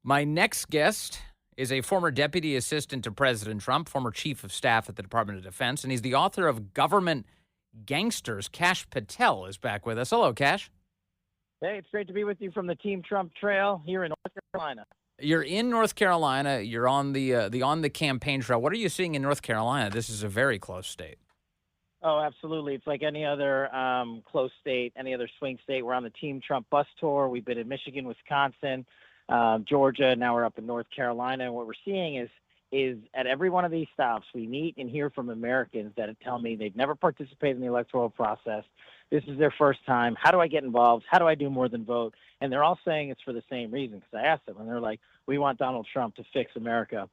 My next guest is a former deputy assistant to President Trump, former chief of staff at the Department of Defense, and he's the author of Government Gangsters. Kash Patel is back with us. Hello, Kash. Hey, it's great to be with you from the Team Trump Trail here in North Carolina. You're in North Carolina. You're on the campaign trail. What are you seeing in North Carolina? This is a very close state. Oh, absolutely. It's like any other close state, any other swing state. We're on the Team Trump bus tour. We've been in Michigan, Wisconsin, Georgia. Now we're up in North Carolina. And what we're seeing is at every one of these stops, we meet and hear from Americans that tell me they've never participated in the electoral process. This is their first time. How do I get involved? How do I do more than vote? And they're all saying it's for the same reason, because I asked them, and they're like, we want Donald Trump to fix America.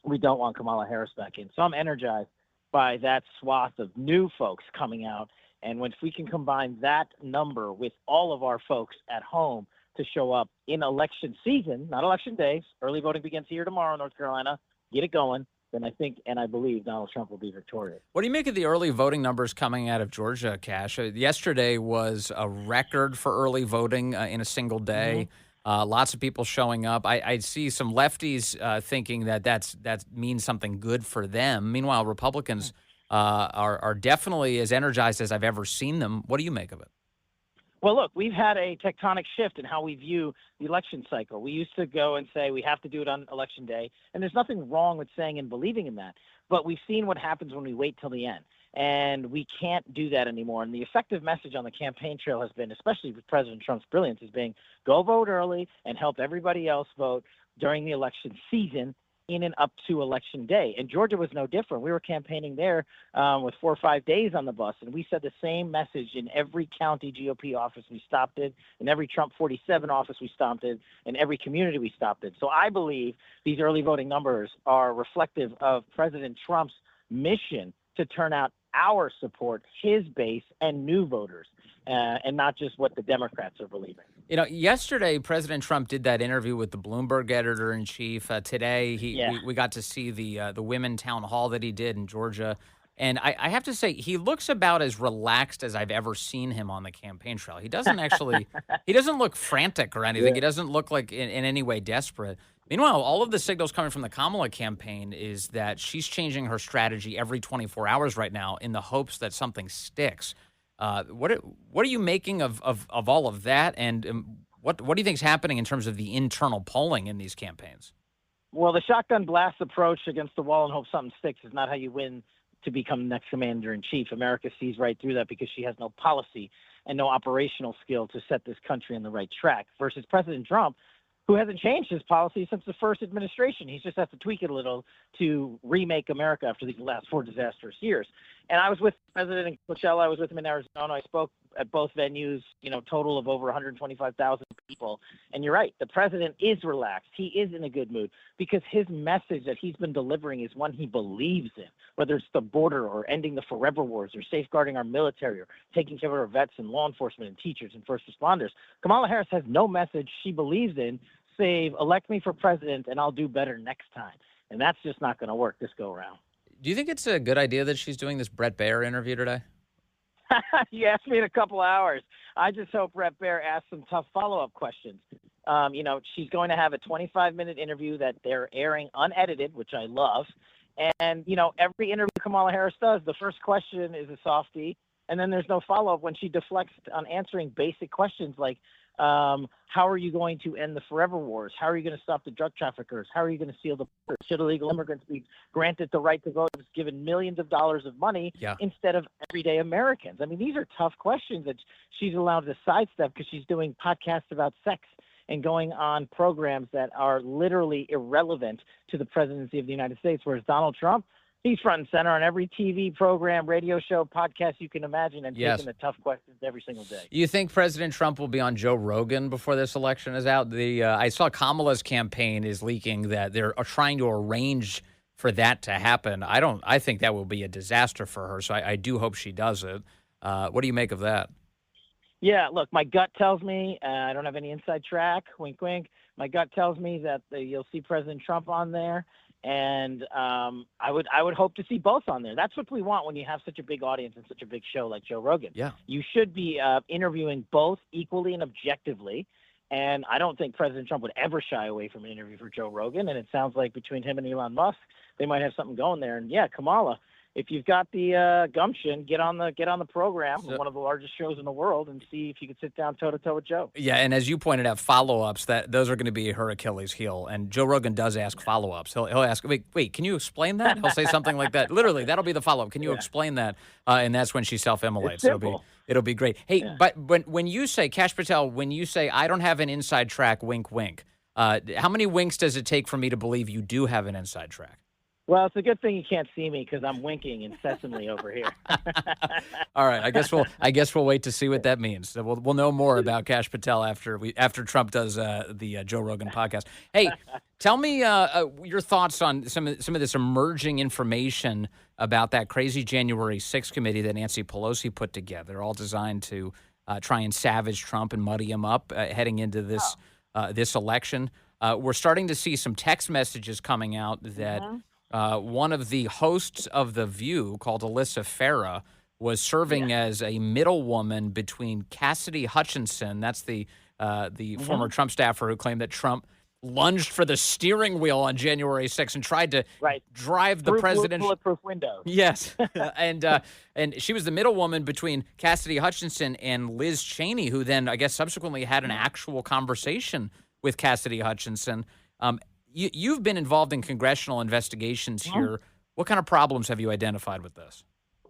We don't want Kamala Harris back in. So I'm energized by that swath of new folks coming out. And if we can combine that number with all of our folks at home to show up in election season, not election days, early voting begins here tomorrow in North Carolina, get it going, then I think and I believe Donald Trump will be victorious. What do you make of the early voting numbers coming out of Georgia, Kash? Yesterday was a record for early voting in a single day. Lots of people showing up. I see some lefties thinking that means something good for them. Meanwhile, Republicans are definitely as energized as I've ever seen them. What do you make of it? Well, look, we've had a tectonic shift in how we view the election cycle. We used to go and say we have to do it on election day, and there's nothing wrong with saying and believing in that. But we've seen what happens when we wait till the end, and we can't do that anymore. And the effective message on the campaign trail has been, especially with President Trump's brilliance, is being go vote early and help everybody else vote during the election season in and up to election day. And Georgia was no different. We were campaigning there with 4 or 5 days on the bus, and we said the same message in every county GOP office we stopped in every Trump 47 office we stopped in every community we stopped in. So I believe these early voting numbers are reflective of President Trump's mission to turn out our support, his base, and new voters, and not just what the Democrats are believing. You know, yesterday, President Trump did that interview with the Bloomberg editor-in-chief. Today, we got to see the women town hall that he did in Georgia. And I have to say, he looks about as relaxed as I've ever seen him on the campaign trail. He doesn't he doesn't look frantic or anything. He doesn't look like in any way desperate. Meanwhile, all of the signals coming from the Kamala campaign is that she's changing her strategy every 24 hours right now in the hopes that something sticks. What are you making of all of that, and what do you think is happening in terms of the internal polling in these campaigns? Well, the shotgun blast approach against the wall and hope something sticks is not how you win to become the next commander-in-chief. America sees right through that because she has no policy and no operational skill to set this country on the right track, versus President Trump, who hasn't changed his policy since the first administration. He just has to tweak it a little to remake America after these last 4 disastrous years. And I was with President in Coachella. I was with him in Arizona. I spoke at both venues, total of over 125,000 people. And you're right, the president is relaxed. He is in a good mood because his message that he's been delivering is one he believes in, whether it's the border or ending the forever wars or safeguarding our military or taking care of our vets and law enforcement and teachers and first responders. Kamala Harris has no message she believes in, save elect me for president and I'll do better next time. And that's just not going to work this go around. Do you think it's a good idea that she's doing this Brett Baier interview today? You asked me in a couple hours. I just hope Brett Baier asks some tough follow-up questions. She's going to have a 25-minute interview that they're airing unedited, which I love. And, every interview Kamala Harris does, the first question is a softie, and then there's no follow-up when she deflects on answering basic questions like, how are you going to end the forever wars? How are you going to stop the drug traffickers? How are you going to seal the border? Should illegal immigrants be granted the right to vote? It's given millions of dollars of money instead of everyday Americans. I mean, these are tough questions that she's allowed to sidestep because she's doing podcasts about sex and going on programs that are literally irrelevant to the presidency of the United States, whereas Donald Trump, he's front and center on every TV program, radio show, podcast you can imagine, and taking the tough questions every single day. You think President Trump will be on Joe Rogan before this election is out? I saw Kamala's campaign is leaking that they're trying to arrange for that to happen. I think that will be a disaster for her, so I do hope she does it. What do you make of that? Yeah, look, my gut tells me, I don't have any inside track, wink, wink. My gut tells me that you'll see President Trump on there. And I would hope to see both on there. That's what we want when you have such a big audience and such a big show like Joe Rogan. Yeah. You should be interviewing both equally and objectively. And I don't think President Trump would ever shy away from an interview for Joe Rogan. And it sounds like between him and Elon Musk, they might have something going there. And yeah, Kamala, if you've got the gumption, get on the program, one of the largest shows in the world, and see if you can sit down toe to toe with Joe. Yeah, and as you pointed out, follow-ups, those are going to be her Achilles heel. And Joe Rogan does ask follow-ups. He'll ask, wait, can you explain that? He'll say something like that. Literally, that'll be the follow-up. Can you explain that? And that's when she self-immolates. It'll be great. Hey, but when you say, Kash Patel, when you say I don't have an inside track, wink, wink, how many winks does it take for me to believe you do have an inside track? Well, it's a good thing you can't see me because I'm winking incessantly over here. All right, I guess we'll wait to see what that means. So we'll know more about Kash Patel after Trump does the Joe Rogan podcast. Hey, tell me your thoughts on some of this emerging information about that crazy January 6th committee that Nancy Pelosi put together, all designed to try and savage Trump and muddy him up heading into this election. We're starting to see some text messages coming out that. One of the hosts of The View, called Alyssa Farah, was serving as a middlewoman between Cassidy Hutchinson, that's the former Trump staffer who claimed that Trump lunged for the steering wheel on January 6th and tried to drive the president. Bulletproof window. Yes, and she was the middlewoman between Cassidy Hutchinson and Liz Cheney, who then, I guess, subsequently had an actual conversation with Cassidy Hutchinson. You've been involved in congressional investigations here. What kind of problems have you identified with this?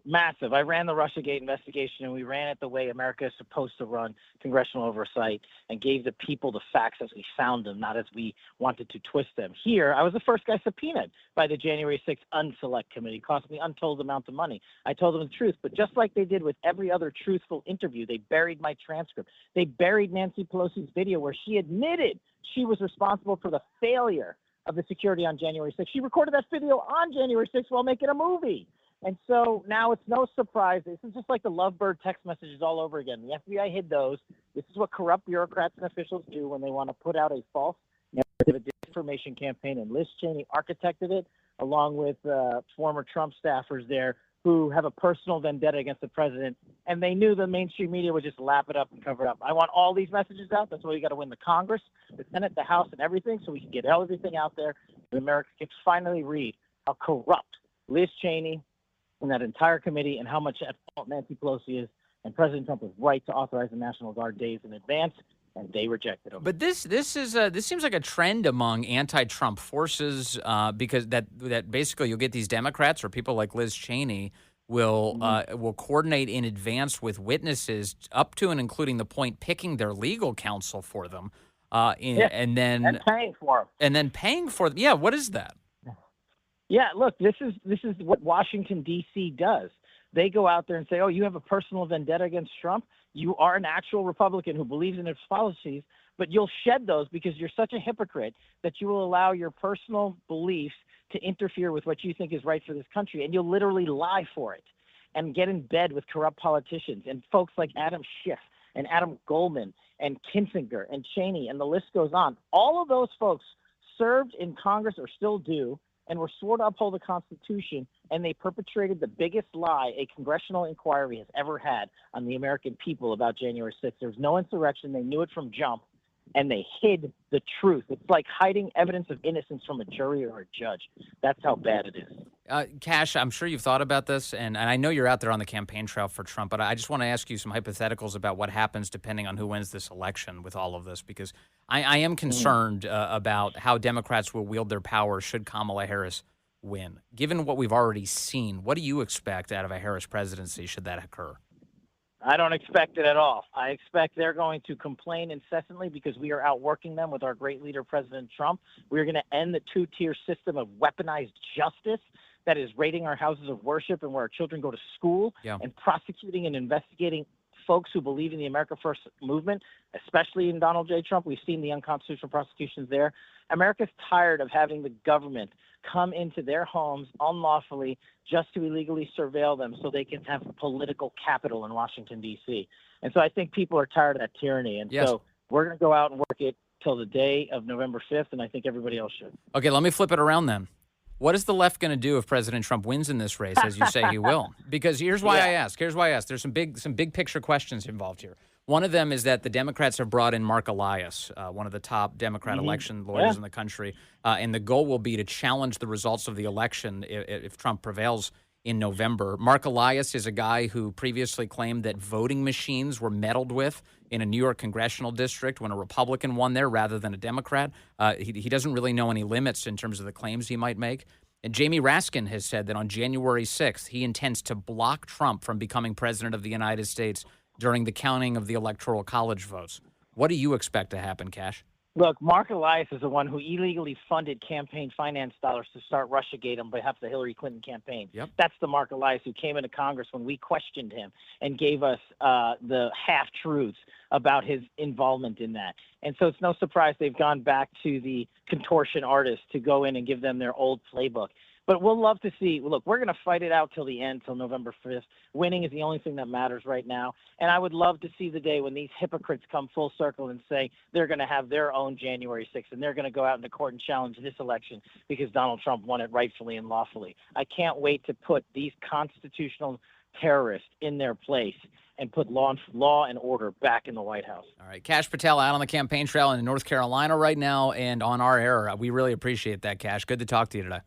Massive. I ran the Russiagate investigation, and we ran it the way America is supposed to run congressional oversight and gave the people the facts as we found them, not as we wanted to twist them. Here, I was the first guy subpoenaed by the January 6th Unselect Committee. It cost me untold amounts of money. I told them the truth, but just like they did with every other truthful interview, they buried my transcript. They buried Nancy Pelosi's video where she admitted she was responsible for the failure of the security on January 6th. She recorded that video on January 6th while making a movie. And so now it's no surprise. This is just like the lovebird text messages all over again. The FBI hid those. This is what corrupt bureaucrats and officials do when they want to put out a false narrative, a disinformation campaign. And Liz Cheney architected it along with former Trump staffers there who have a personal vendetta against the president. And they knew the mainstream media would just lap it up and cover it up. I want all these messages out. That's why we got to win the Congress, the Senate, the House, and everything, so we can get everything out there. And America can finally read how corrupt Liz Cheney and that entire committee and how much at fault Nancy Pelosi is. And President Trump was right to authorize the National Guard days in advance, and they rejected them. But this seems like a trend among anti-Trump forces because that basically you'll get these Democrats or people like Liz Cheney will coordinate in advance with witnesses up to and including the point picking their legal counsel for them, and then paying for them. And then paying for them. Yeah, what is that? Yeah, look, this is what Washington, D.C. does. They go out there and say, oh, you have a personal vendetta against Trump. You are an actual Republican who believes in his policies, but you'll shed those because you're such a hypocrite that you will allow your personal beliefs to interfere with what you think is right for this country, and you'll literally lie for it and get in bed with corrupt politicians and folks like Adam Schiff and Adam Goldman and Kinzinger and Cheney, and the list goes on. All of those folks served in Congress or still do, and were sworn to uphold the Constitution, and they perpetrated the biggest lie a congressional inquiry has ever had on the American people about January 6th. There was no insurrection. They knew it from jump, and they hid the truth. It's like hiding evidence of innocence from a jury or a judge. That's how bad it is. Kash, I'm sure you've thought about this, and I know you're out there on the campaign trail for Trump, but I just want to ask you some hypotheticals about what happens depending on who wins this election with all of this, because I am concerned about how Democrats will wield their power should Kamala Harris win. Given what we've already seen, what do you expect out of a Harris presidency should that occur? I don't expect it at all. I expect they're going to complain incessantly because we are outworking them with our great leader, President Trump. We're going to end the two-tier system of weaponized justice that is raiding our houses of worship and where our children go to school and prosecuting and investigating folks who believe in the America First movement, especially in Donald J. Trump. We've seen the unconstitutional prosecutions there. America's tired of having the government come into their homes unlawfully just to illegally surveil them so they can have political capital in Washington, D.C. And so I think people are tired of that tyranny. And so we're going to go out and work it till the day of November 5th, and I think everybody else should. Okay, let me flip it around then. What is the left going to do if President Trump wins in this race, as you say he will? Because here's why I ask. There's some big picture questions involved here. One of them is that the Democrats have brought in Mark Elias, one of the top Democrat election lawyers in the country, and the goal will be to challenge the results of the election if Trump prevails in November. Mark Elias is a guy who previously claimed that voting machines were meddled with in a New York congressional district when a Republican won there rather than a Democrat. He doesn't really know any limits in terms of the claims he might make. And Jamie Raskin has said that on January 6th, he intends to block Trump from becoming president of the United States during the counting of the Electoral College votes. What do you expect to happen, Cash? Look, Mark Elias is the one who illegally funded campaign finance dollars to start Russiagate on behalf of the Hillary Clinton campaign. Yep. That's the Mark Elias who came into Congress when we questioned him and gave us the half-truths about his involvement in that. And so it's no surprise they've gone back to the contortion artists to go in and give them their old playbook. But we'll love to see. Look, we're going to fight it out till the end, till November 5th. Winning is the only thing that matters right now. And I would love to see the day when these hypocrites come full circle and say they're going to have their own January 6th, and they're going to go out into court and challenge this election because Donald Trump won it rightfully and lawfully. I can't wait to put these constitutional terrorists in their place and put law and order back in the White House. All right. Kash Patel out on the campaign trail in North Carolina right now and on our air. We really appreciate that, Cash. Good to talk to you today.